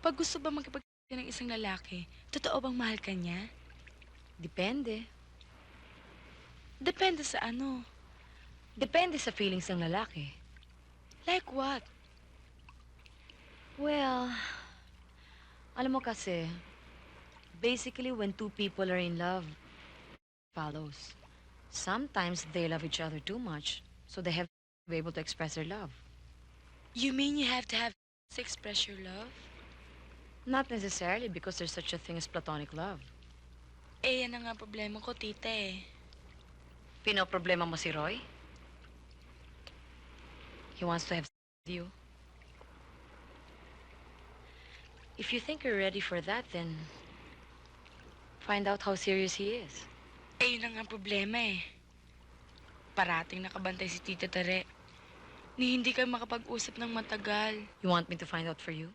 Pag gusto ba makipag ng isang lalaki, totoo bang mahal ka niya? Depende. Depende sa ano. Depende sa feelings ng lalaki. Like what? Well, alam mo kasi, basically when two people are in love, follows. Sometimes they love each other too much, so they have to be able to express their love. You mean you have to have to express your love? Not necessarily because there's such a thing as platonic love. Eh, yan ang nga problema ko, tita eh. Pinoproblema mo si Roy? He wants to have sex with you. If you think you're ready for that, then find out how serious he is. Eh, yun ang nga problema eh. Parating nakabantay si Tita Tere. Ni hindi kayo makapag-usap ng matagal. You want me to find out for you?